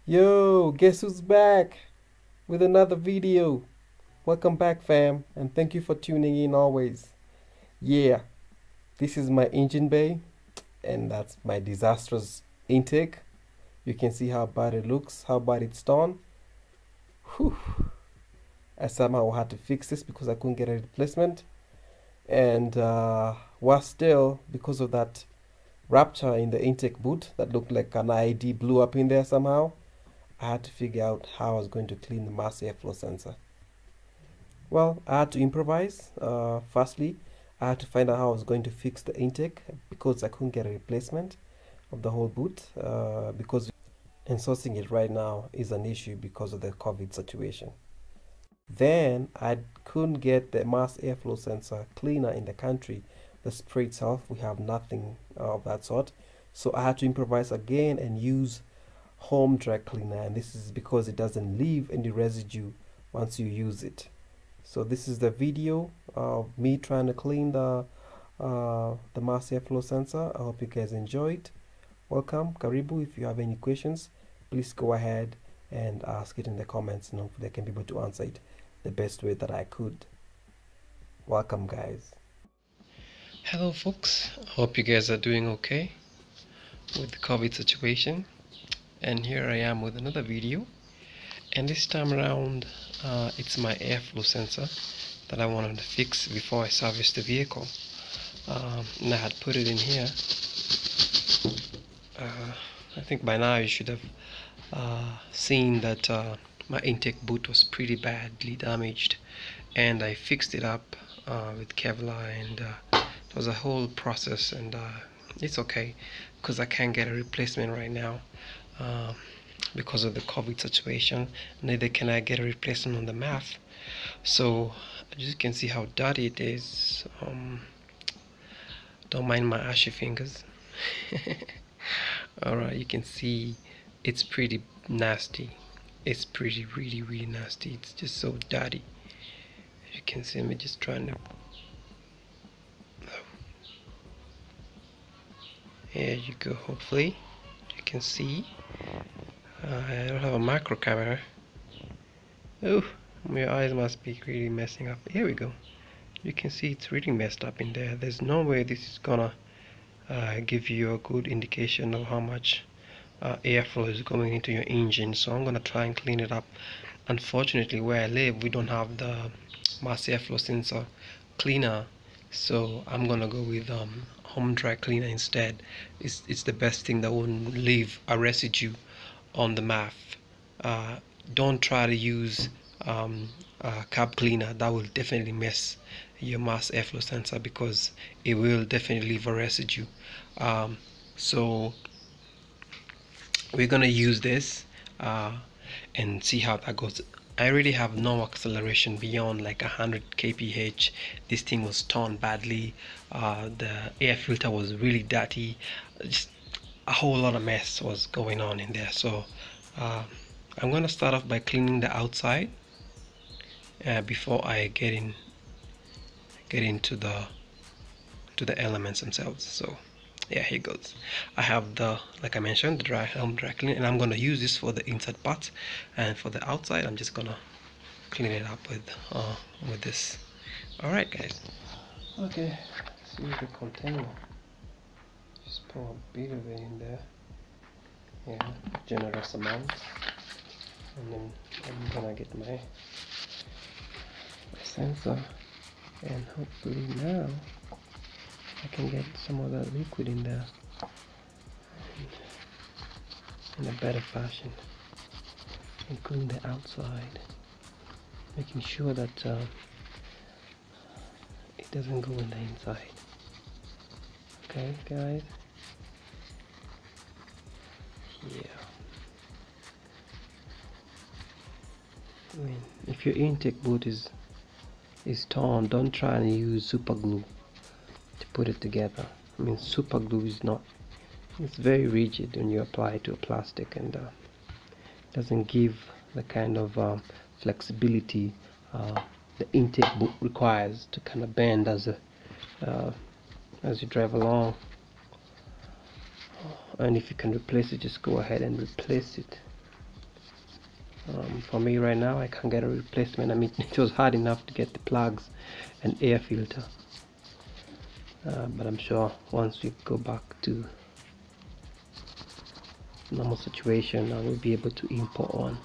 Yo, guess who's back with another video? Welcome back, fam, and thank you for tuning in always. Yeah, this is my engine bay, and that's my disastrous intake. You can see how bad it looks, how bad it's done. Whew. I somehow had to fix this because I couldn't get a replacement, and worse still, because of that rupture in the intake boot that looked like an ID blew up in there somehow. I had to figure out how I was going to clean the mass airflow sensor. Well, I had to improvise. Firstly, I had to find out how I was going to fix the intake because I couldn't get a replacement of the whole boot and sourcing it right now is an issue because of the COVID situation. Then I couldn't get the mass airflow sensor cleaner in the country. The spray itself, we have nothing of that sort. So I had to improvise again and use home dry cleaner, and this is because it doesn't leave any residue once you use it. So this is the video of me trying to clean the mass airflow sensor. I hope you guys enjoyed. Welcome, Karibu. If you have any questions, please go ahead and ask it in the comments, and hopefully I can be able to answer it the best way that I could. Welcome, guys. Hello folks, hope you guys are doing okay with the COVID situation, and here I am with another video, and this time around it's my airflow sensor that I wanted to fix before I service the vehicle. And I had put it in here. I think by now you should have seen that my intake boot was pretty badly damaged, and I fixed it up with Kevlar, and it was a whole process, and it's okay because I can't get a replacement right now because of the COVID situation. Neither can I get a replacement on the MAF. So as you can see how dirty it is. Don't mind my ashy fingers. Alright, you can see it's pretty nasty. It's pretty really nasty. It's just so dirty. You can see me just trying to. Here you go. Hopefully you can see. I don't have a macro camera. Oh, my eyes must be really messing up. Here we go. You can see it's really messed up in there. There's no way this is gonna give you a good indication of how much airflow is going into your engine. So I'm gonna try and clean it up. Unfortunately, where I live, we don't have the mass airflow sensor cleaner, so I'm gonna go with home dry cleaner instead. It's the best thing that won't leave a residue on the MAF. Don't try to use cab cleaner. That will definitely mess your mass airflow sensor because it will definitely leave a residue. So we're gonna use this and see how that goes. I really have no acceleration beyond like 100 kph. This thing was torn badly. The air filter was really dirty. Just a whole lot of mess was going on in there. So I'm gonna start off by cleaning the outside before I get into the elements themselves. So yeah, here goes. I have the, like I mentioned, the home dry clean, and I'm gonna use this for the inside parts, and for the outside I'm just gonna clean it up with this. All right, guys. Okay, let's use the container. Just pour a bit of it in there. Yeah, generous amount. And then I'm gonna get my sensor, and hopefully now I can get some of that liquid in there in a better fashion, including the outside, making sure that it doesn't go in the inside. Okay, guys. Yeah. I mean, if your intake boot is torn, don't try and use super glue to put it together. I mean, super glue is not, it's very rigid when you apply it to a plastic, and doesn't give the kind of flexibility the intake boot requires to kind of bend as you drive along. And if you can replace it, just go ahead and replace it. For me right now, I can't get a replacement. I mean, it was hard enough to get the plugs and air filter, but I'm sure once we go back to normal situation, I will be able to import one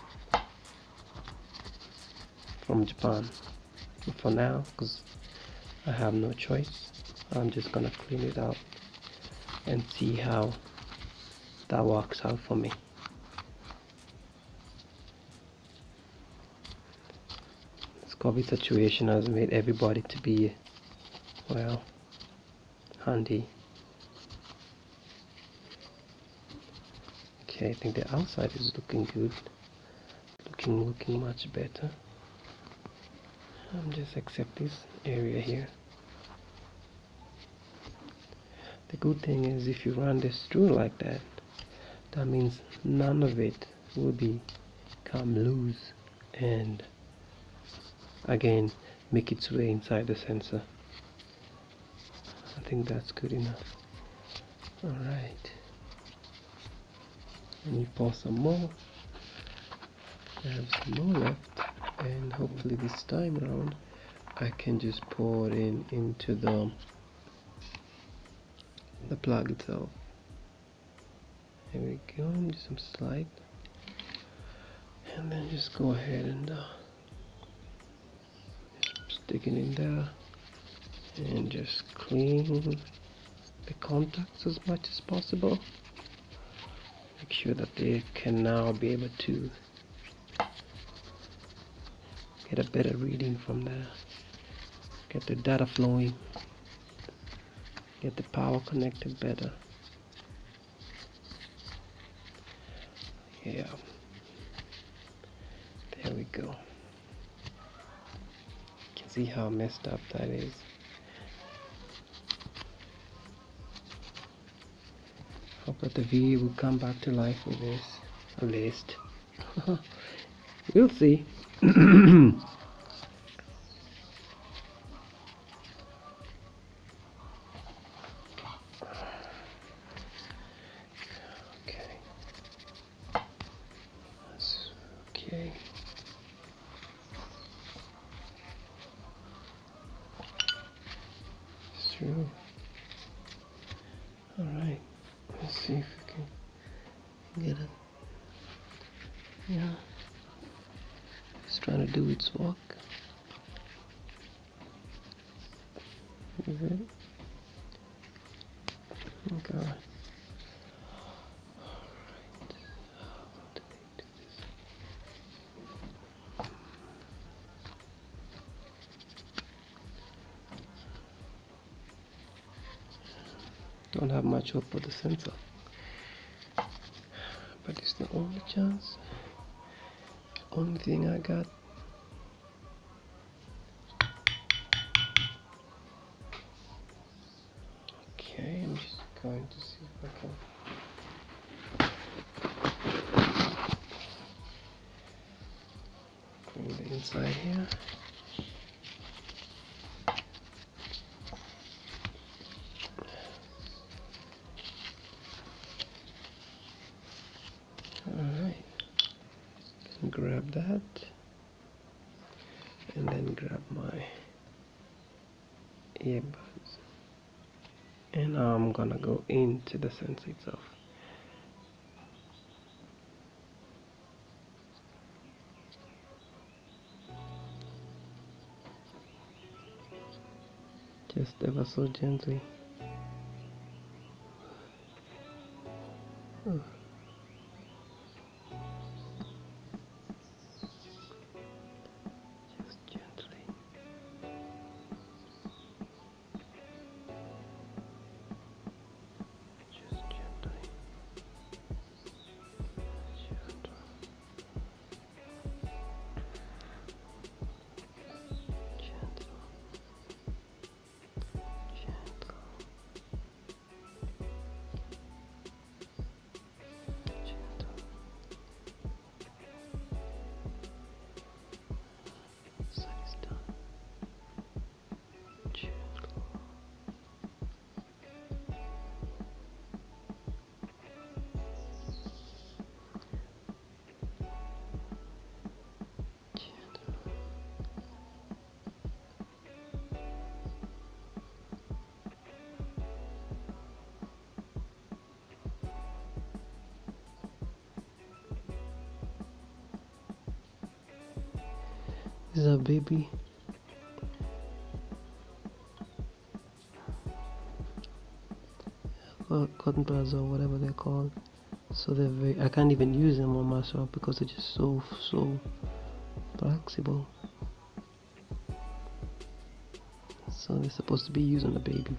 from Japan. But for now, because I have no choice, I'm just gonna clean it out and see how that works out for me. This COVID situation has made everybody to be, well, handy. Okay, I think the outside is looking good, looking much better. Just accept this area here. The good thing is if you run this through like that, that means none of it will become loose and again make its way inside the sensor. I think that's good enough. Alright, and you pour some more. I have some more left, and hopefully this time around I can just pour it into the plug itself. Here we go, just some slide, and then just go ahead and just stick it in there and just clean the contacts as much as possible. Make sure that they can now be able to get a better reading from there, get the data flowing, get the power connected better. Yeah, there we go. You can see how messed up that is. Hope that the video will come back to life with this, at least. We'll see. Okay. Through. All right. Let's see if we can get it. Yeah. It's trying to do its work. Is it? Okay. Don't have much hope for the sensor, but it's the only chance, only thing I got. Okay, I'm just going to see if I can clean the inside here. Alright, grab that and then grab my earbuds, and now I'm gonna go into the sensor itself. Just ever so gently. Just gently. Just gently. Gentle. Gentle. Gentle. This is a baby. Cotton pads or whatever they're called. So they're very, I can't even use them on myself because they're just so flexible. So they're supposed to be used on the baby.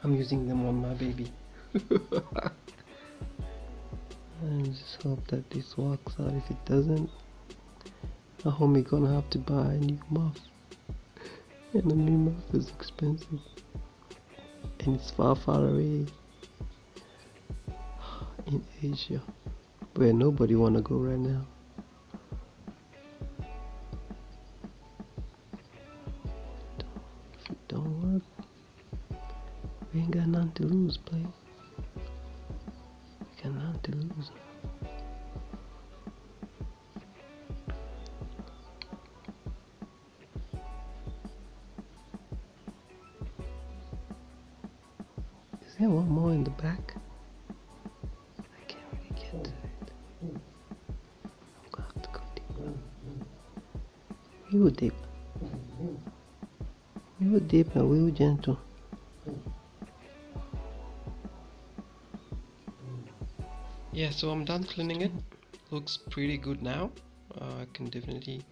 I'm using them on my baby. And just hope that this works out. If it doesn't, my homie gonna have to buy a new muff. And a new muff is expensive. And it's far away in Asia, where nobody wanna go right now. If it don't work, we ain't got nothing to lose, play. We got nothing to lose. Is there one more in the back? I can't really get to it. I'm gonna have to go deeper. We were deep. We were deep and we were gentle. Yeah, so I'm done cleaning it. Looks pretty good now. I can definitely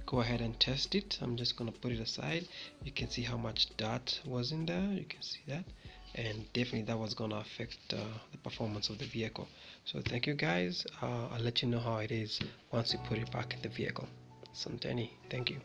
go ahead and test it. I'm just gonna put it aside. You can see how much dirt was in there. You can see that, and definitely that was gonna affect the performance of the vehicle. So thank you guys. I'll let you know how it is once you put it back in the vehicle. Santeni, thank you.